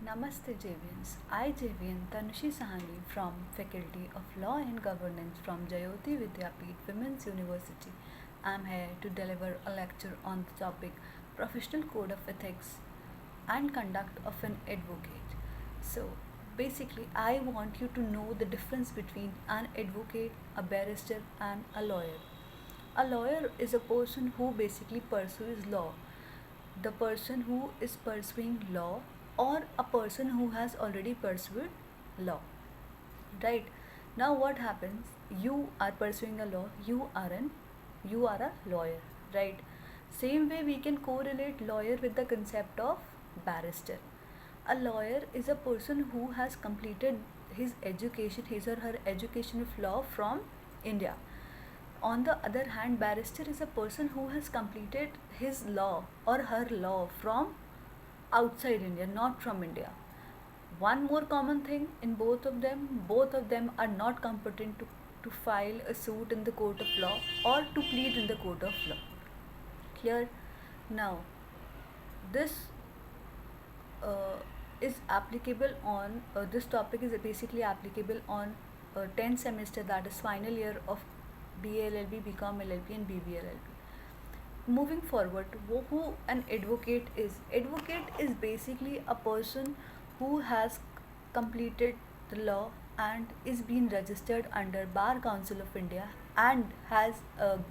Namaste Javians. I Javian Tanushi Sahani from Faculty of Law and Governance from Jayoti Vidyapeeth Women's University. I am here to deliver a lecture on the topic Professional Code of Ethics and Conduct of an Advocate. So basically I want you to know the difference between an advocate, a barrister and a lawyer. A lawyer is a person who basically pursues law, the person who is pursuing law, or a person who has already pursued law, right? Now what happens, you are pursuing a law, you are a lawyer, right? Same way we can correlate lawyer with the concept of barrister. A lawyer is a person who has completed his or her education of law from India. On the other hand, barrister is a person who has completed his law or her law from outside India, not from India. One more common thing in both of them are not competent to file a suit in the court of law or to plead in the court of law. Clear? Now, this is applicable on this topic is basically applicable on 10th semester, that is final year of BA LLB, BCom LLB and BB LLB. Moving forward, who an advocate is. Advocate is basically a person who has completed the law and is being registered under Bar Council of India and has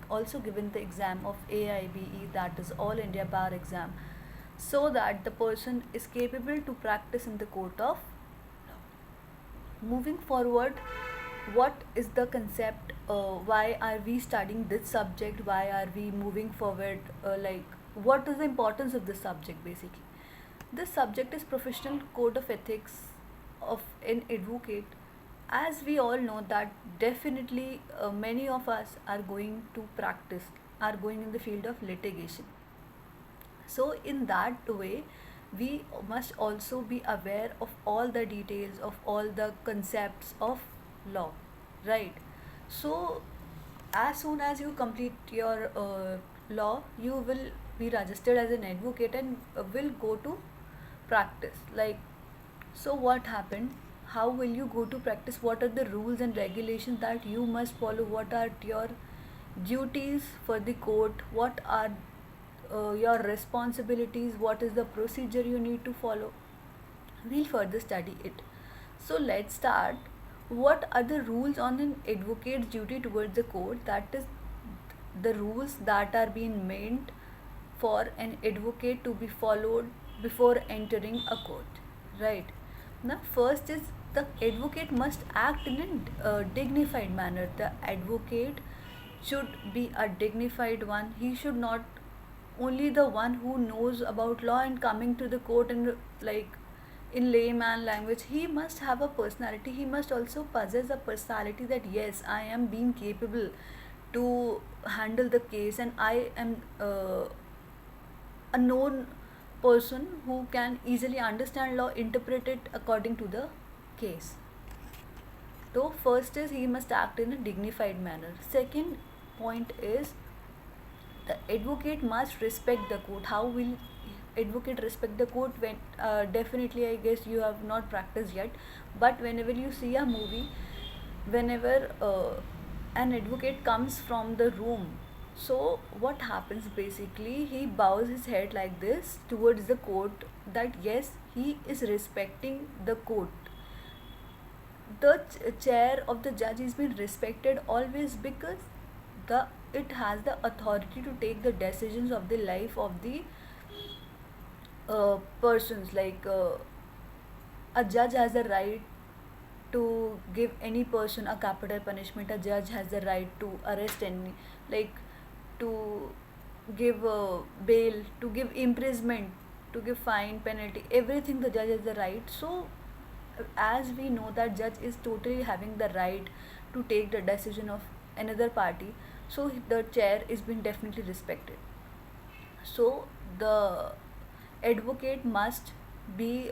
also given the exam of AIBE, that is All India Bar Exam, so that the person is capable to practice in the court of law. Moving forward, what is the concept, why are we studying this subject, why are we moving forward, what is the importance of this subject? Basically, this subject is professional code of ethics of an advocate. As we all know that definitely many of us are going to practice, are going in the field of litigation. So in that way, we must also be aware of all the details of all the concepts of law, right? So as soon as you complete your law, you will be registered as an advocate and will go to practice. Like, so what happened, how will you go to practice, what are the rules and regulations that you must follow, what are your duties for the court, what are your responsibilities, what is the procedure you need to follow, we'll further study it. So let's start. What are the rules on an advocate's duty towards the court? That is the rules that are being meant for an advocate to be followed before entering a court, right? Now first is, the advocate must act in a dignified manner. The advocate should be a dignified one. He should not only the one who knows about law and coming to the court and like in layman language. He must have a personality, he must also possess a personality that yes, I am being capable to handle the case and I am a known person who can easily understand law, interpret it according to the case. So first is, he must act in a dignified manner. Second point is, the advocate must respect the court. How will advocate respect the court? When definitely, I guess you have not practiced yet, but whenever you see a movie, whenever an advocate comes from the room, so what happens, basically he bows his head like this towards the court, that yes, he is respecting the court. The chair of the judge is being respected always, because the it has the authority to take the decisions of the life of the persons. A judge has the right to give any person a capital punishment. A judge has the right to arrest any, like to give bail, to give imprisonment, to give fine, penalty, everything the judge has the right. So as we know that judge is totally having the right to take the decision of another party, so the chair is being definitely respected. So the advocate must be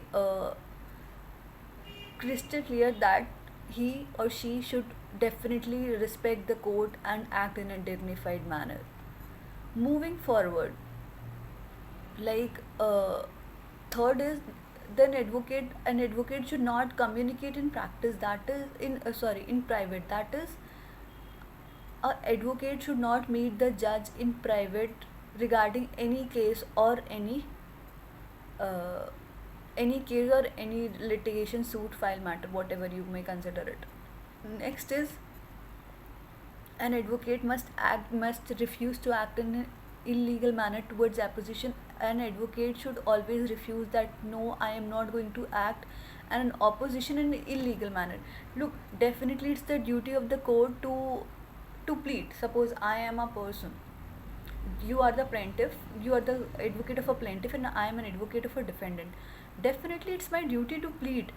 crystal clear that he or she should definitely respect the court and act in a dignified manner. Moving forward, like third is, then an advocate should not communicate in practice, that is in private, that is a advocate should not meet the judge in private regarding uh, any case or any litigation, suit, file, matter, whatever you may consider it. Next is, an advocate must refuse to act in an illegal manner towards opposition. An advocate should always refuse that no, I am not going to act an opposition in an illegal manner. Look, definitely it's the duty of the court to plead. Suppose I am a person, you are the plaintiff, you are the advocate of a plaintiff, and I am an advocate of a defendant. Definitely it's my duty to plead,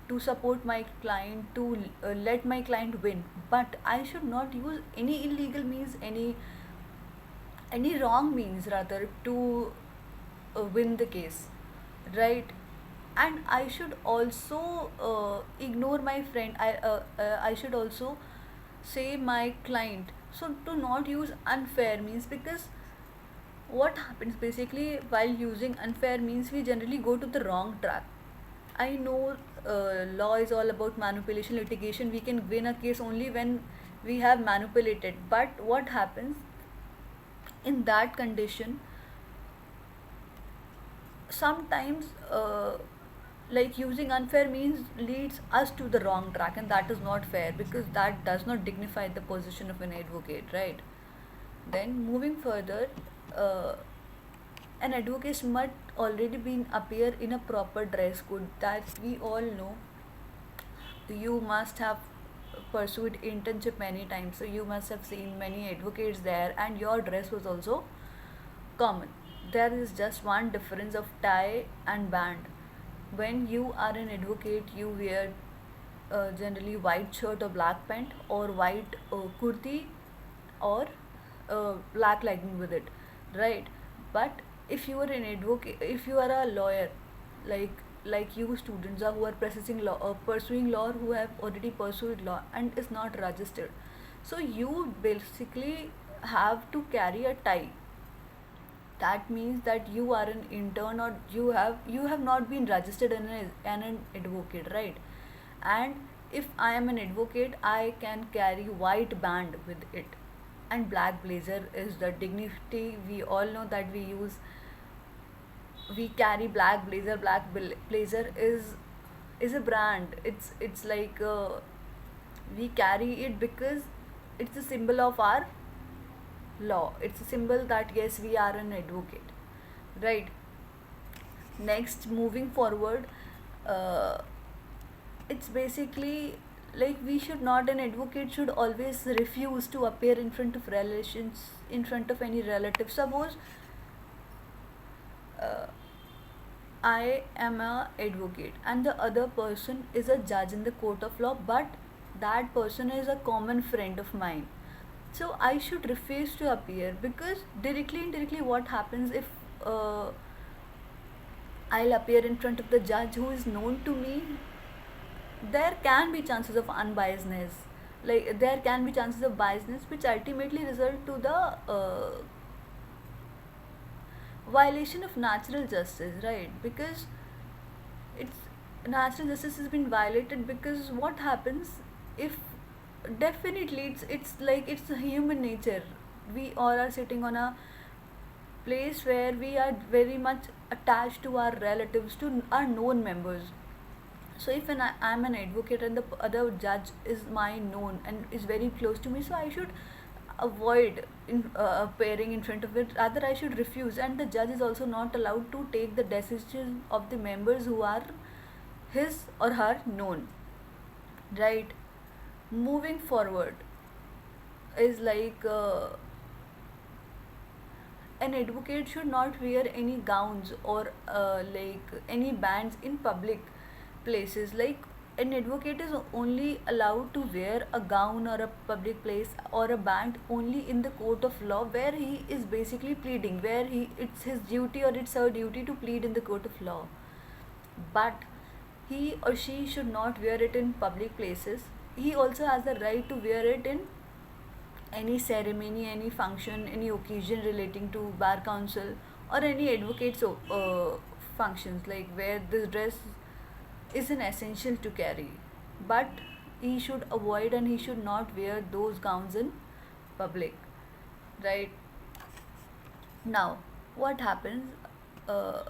to support my client, to let my client win, but I should not use any illegal means, any wrong means rather, to win the case, right? And I should also ignore my friend, I should also say my client, so to not use unfair means, because what happens basically while using unfair means, we generally go to the wrong track. I know law is all about manipulation, litigation. We can win a case only when we have manipulated. But what happens in that condition? Sometimes, like using unfair means leads us to the wrong track, and that is not fair, because that does not dignify the position of an advocate, right? Then moving further, uh, an advocate must already been appear in a proper dress code, that we all know. You must have pursued internship many times, so you must have seen many advocates there, and your dress was also common. There is just one difference of tie and band. When you are an advocate, you wear generally white shirt or black pant, or white kurti, or black legging with it, right? But if you are an advocate, if you are a lawyer, like you students are who are pursuing law, who have already pursued law and is not registered, so you basically have to carry a tie. That means that you are an intern, or you have not been registered in an advocate, right? And if I am an advocate, I can carry white band with it, and black blazer is the dignity. We all know that we carry black blazer. Blazer is a brand. It's like we carry it because it's a symbol of our law. It's a symbol that yes, we are an advocate, right? Next, moving forward, uh, it's basically like we should not, an advocate should always refuse to appear in front of relations, in front of any relative. Suppose uh, I am a advocate and the other person is a judge in the court of law, but that person is a common friend of mine. So I should refuse to appear, because directly indirectly what happens if uh, I'll appear in front of the judge who is known to me, there can be chances of unbiasedness. Like there can be chances of biasness which ultimately result to the violation of natural justice, right? Because it's natural justice has been violated, because what happens if, definitely it's like it's a human nature. We all are sitting on a place where we are very much attached to our relatives, to our known members. So if I'm an advocate and the other judge is my known and is very close to me, so I should avoid appearing in front of it, rather I should refuse. And the judge is also not allowed to take the decision of the members who are his or her known, right? Moving forward is like, an advocate should not wear any gowns or like any bands in public places. Like an advocate is only allowed to wear a gown or a public place or a band only in the court of law, where he is basically pleading, where he it's his duty or it's her duty to plead in the court of law. But he or she should not wear it in public places. He also has the right to wear it in any ceremony, any function, any occasion relating to bar council or any advocate's functions, like where this dress is an essential to carry, but he should avoid and he should not wear those gowns in public, right? Now, what happens? Uh,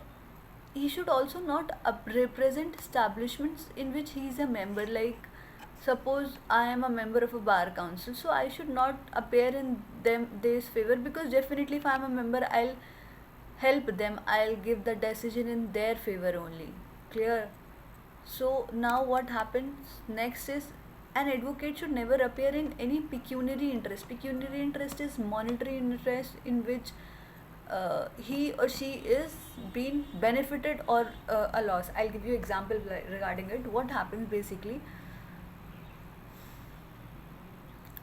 he should also not represent establishments in which he is a member. Like, suppose I am a member of a bar council, so I should not appear in them this favor, because definitely if I am a member, I'll help them. I'll give the decision in their favor only. Clear? So now what happens next is, an advocate should never appear in any pecuniary interest. Pecuniary interest is monetary interest in which he or she is being benefited or a loss. I'll give you example regarding it. What happens basically,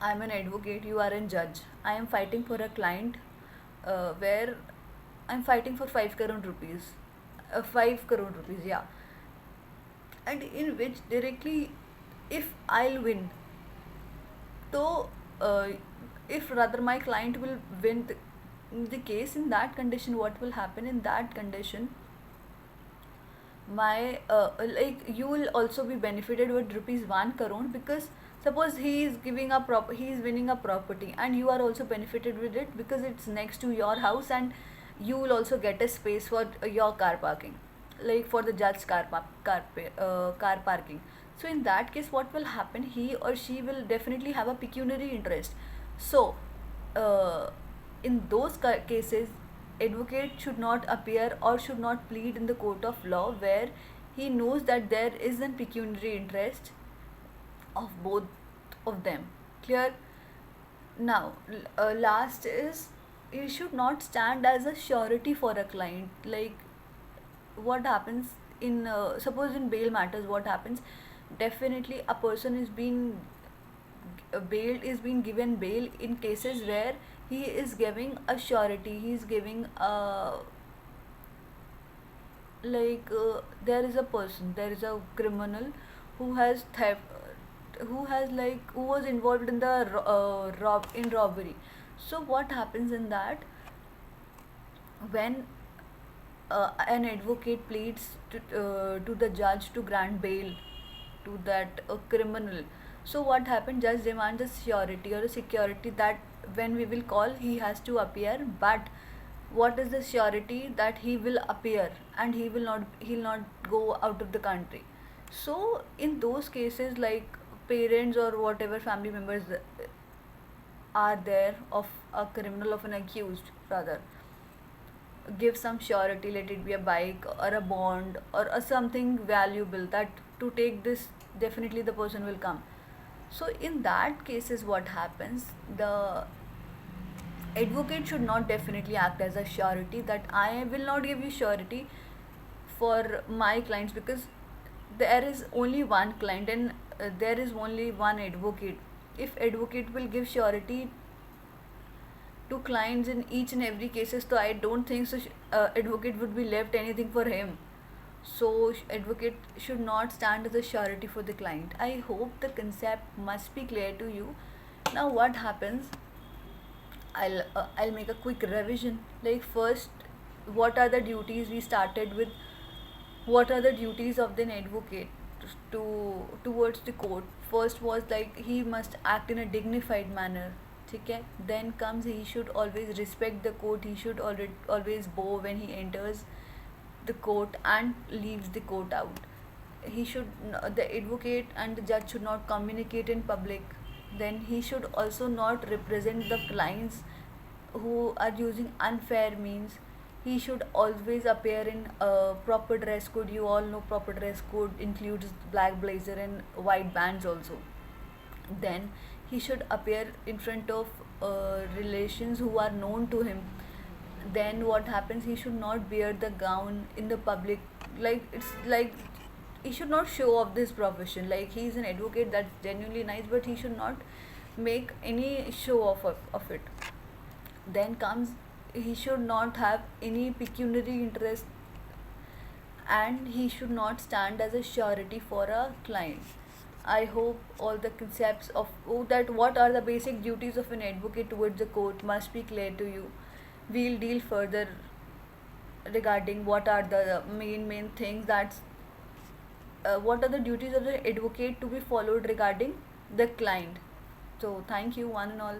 I'm an advocate, you are a judge. I am fighting for a client where I'm fighting for 5 crore rupees. 5 crore rupees, yeah. And in which directly, if I'll win, so if rather my client will win the case, in that condition, what will happen in that condition, my like you will also be benefited with rupees 1 crore, because suppose he is giving a he is winning a property and you are also benefited with it because it's next to your house, and you will also get a space for your car parking, like for the judge's car parking. So in that case, what will happen, he or she will definitely have a pecuniary interest. So uh, in those cases, advocate should not appear or should not plead in the court of law where he knows that there is a pecuniary interest of both of them. Clear? Now, last is, you should not stand as a surety for a client. Like, what happens in suppose in bail matters, what happens, definitely a person is being bailed, is being given bail in cases where he is giving a surety, he is giving a, like there is a person, there is a criminal who has theft, who has like who was involved in the robbery. So what happens in that, when an advocate pleads to the judge to grant bail to that criminal, so what happened, judge demands a surety or a security that when we will call he has to appear, but what is the surety that he will appear and he'll not go out of the country. So in those cases, like parents or whatever family members are there of a criminal, of an accused rather, give some surety, let it be a bike or a bond or a something valuable, that to take this definitely the person will come. So in that cases, what happens, the advocate should not definitely act as a surety, that I will not give you surety for my clients, because there is only one client and there is only one advocate. If advocate will give surety to clients in each and every cases, so I don't think so advocate would be left anything for him. So advocate should not stand as a surety for the client. I hope the concept must be clear to you. Now what happens, I'll make a quick revision. Like first, what are the duties we started with, what are the duties of an advocate to towards the court. First was like he must act in a dignified manner, ठीक है. Then comes, he should always respect the court, he should always bow when he enters the court and leaves the court out. He should, the advocate and the judge should not communicate in public. Then he should also not represent the clients who are using unfair means. He should always appear in proper dress code. You all know proper dress code includes black blazer and white bands also. Then he should appear in front of relations who are known to him. Then what happens, he should not wear the gown in the public, like it's like he should not show off this profession. Like he is an advocate, that's genuinely nice, but he should not make any show off of it. Then comes, he should not have any pecuniary interest, and he should not stand as a surety for a client. I hope all the concepts of that what are the basic duties of an advocate towards the court must be clear to you. We'll deal further regarding what are the main things that what are the duties of the advocate to be followed regarding the client. So thank you one and all.